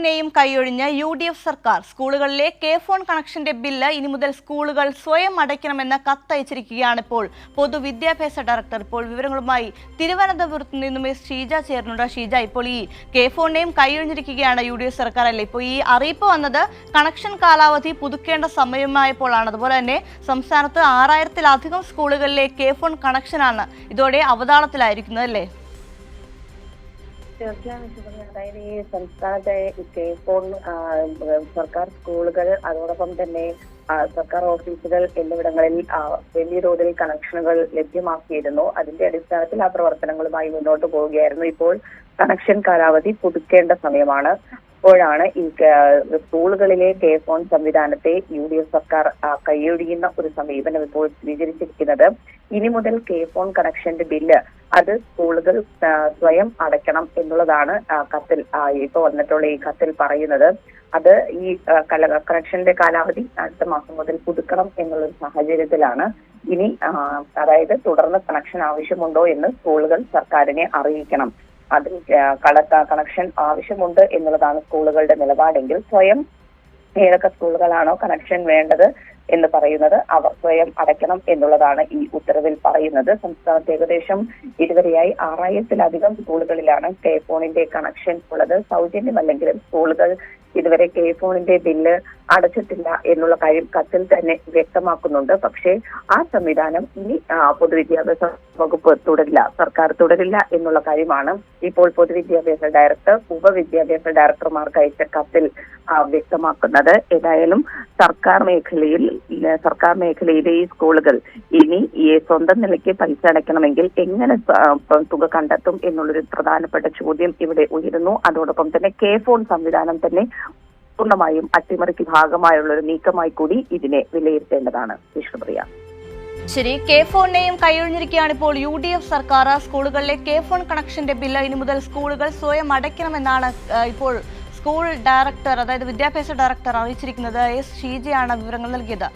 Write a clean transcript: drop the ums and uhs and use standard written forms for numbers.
ഫോണിനെയും കൈയൊഴിഞ്ഞ UDF സർക്കാർ സ്കൂളുകളിലെ phone കണക്ഷന്റെ ബില്ല് ഇനി മുതൽ സ്കൂളുകൾ സ്വയം അടയ്ക്കണമെന്ന കത്തയച്ചിരിക്കുകയാണ് ഇപ്പോൾ പൊതുവിദ്യാഭ്യാസ ഡയറക്ടർ. ഇപ്പോൾ വിവരങ്ങളുമായി തിരുവനന്തപുരത്ത് നിന്നും ഷീജ ചേർന്നുണ്ട്. ഷീജ, ഇപ്പോൾ ഈ ഫോണിനെയും കൈയൊഴിഞ്ഞിരിക്കുകയാണ് UDF സർക്കാർ അല്ലേ? ഇപ്പോൾ ഈ അറിയിപ്പ് വന്നത് കണക്ഷൻ കാലാവധി പുതുക്കേണ്ട സമയമായപ്പോഴാണ്. അതുപോലെ തന്നെ സംസ്ഥാനത്ത് 6000-ത്തിലധികം സ്കൂളുകളിലെ ഫോൺ കണക്ഷനാണ് ഇതോടെ അവതാളത്തിലായിരിക്കുന്നത് അല്ലേ? തീർച്ചയായും അതായത് ഈ സംസ്ഥാനത്തെ ഫോൺ സർക്കാർ സ്കൂളുകൾ അതോടൊപ്പം തന്നെ സർക്കാർ ഓഫീസുകൾ എന്നിവിടങ്ങളിൽ വലിയ തോതിൽ കണക്ഷനുകൾ ലഭ്യമാക്കിയിരുന്നു. അതിന്റെ അടിസ്ഥാനത്തിൽ ആ പ്രവർത്തനങ്ങളുമായി മുന്നോട്ട് പോവുകയായിരുന്നു. ഇപ്പോൾ കണക്ഷൻ കാലാവധി പുതുക്കേണ്ട സമയമാണ്. അപ്പോഴാണ് ഈ സ്കൂളുകളിലെ ഫോൺ സംവിധാനത്തെ UDF സർക്കാർ കൈയൊഴിയുന്ന ഒരു സമീപനം ഇപ്പോൾ സ്വീകരിച്ചിരിക്കുന്നത്. ഇനി മുതൽ ഫോൺ കണക്ഷന്റെ ബില്ല് അത് സ്കൂളുകൾ സ്വയം അടയ്ക്കണം എന്നുള്ളതാണ് കത്തിൽ ഇപ്പോൾ വന്നിട്ടുള്ള ഈ കത്തിൽ പറയുന്നത്. അത് ഈ കണക്ഷന്റെ കാലാവധി അടുത്ത മാസം മുതൽ പുതുക്കണം എന്നുള്ളൊരു സാഹചര്യത്തിലാണ് ഇനി അതായത് തുടർന്ന് കണക്ഷൻ ആവശ്യമുണ്ടോ എന്ന് സ്കൂളുകൾ സർക്കാരിനെ അറിയിക്കണം. അതിൽ കണക്ഷൻ ആവശ്യമുണ്ട് എന്നുള്ളതാണ് സ്കൂളുകളുടെ നിലപാടെങ്കിൽ സ്വയം ഏതൊക്കെ സ്കൂളുകളാണോ കണക്ഷൻ വേണ്ടത് എന്ന് പറയുന്നത് അവർ സ്വയം അടയ്ക്കണം എന്നുള്ളതാണ് ഈ ഉത്തരവിൽ പറയുന്നത്. സംസ്ഥാനത്ത് ഏകദേശം ഇതുവരെയായി 6000-ത്തിലധികം സ്കൂളുകളിലാണ് ഫോണിന്റെ കണക്ഷൻ ഉള്ളത്. സൗജന്യമല്ലെങ്കിലും സ്കൂളുകൾ ഇതുവരെ ഫോണിന്റെ ബില്ല് അടച്ചിട്ടില്ല എന്നുള്ള കാര്യം കത്തിൽ തന്നെ വ്യക്തമാക്കുന്നുണ്ട്. പക്ഷേ ആ സംവിധാനം ഇനി പൊതുവിദ്യാഭ്യാസ വകുപ്പ് തുടരില്ല, സർക്കാർ തുടരില്ല എന്നുള്ള കാര്യമാണ് ഇപ്പോൾ പൊതുവിദ്യാഭ്യാസ ഡയറക്ടർ ഉപവിദ്യാഭ്യാസ ഡയറക്ടർമാർക്ക് അയച്ച കത്തിൽ വ്യക്തമാക്കുന്നത്. ഏതായാലും സർക്കാർ മേഖലയിലെ ഈ സ്കൂളുകൾ ഇനി സ്വന്തം നിലയ്ക്ക് പൈസ അടയ്ക്കണമെങ്കിൽ എങ്ങനെ തുക കണ്ടെത്തും എന്നുള്ളൊരു പ്രധാനപ്പെട്ട ചോദ്യം ഇവിടെ ഉയരുന്നു. അതോടൊപ്പം തന്നെ ഫോൺ സംവിധാനം തന്നെ പൂർണ്ണമായും അട്ടിമറിക്ക് ഭാഗമായുള്ള ഒരു നീക്കമായി കൂടി ഇതിനെ വിലയിരുത്തേണ്ടതാണ്. വിഷ്ണുപ്രിയ. ശരി, ഫോണിനെയും കൈയൊഴിഞ്ഞിരിക്കുകയാണ് ഇപ്പോൾ UDF സർക്കാർ. സ്കൂളുകളിലെ ഫോൺ കണക്ഷന്റെ ബില്ല് ഇനി മുതൽ സ്കൂളുകൾ സ്വയം അടയ്ക്കണമെന്നാണ് ഇപ്പോൾ സ്കൂൾ ഡയറക്ടർ, അതായത് വിദ്യാഭ്യാസ ഡയറക്ടർ അറിയിച്ചിരിക്കുന്നത്. ഷീജയാണ് വിവരങ്ങൾ നൽകിയത്.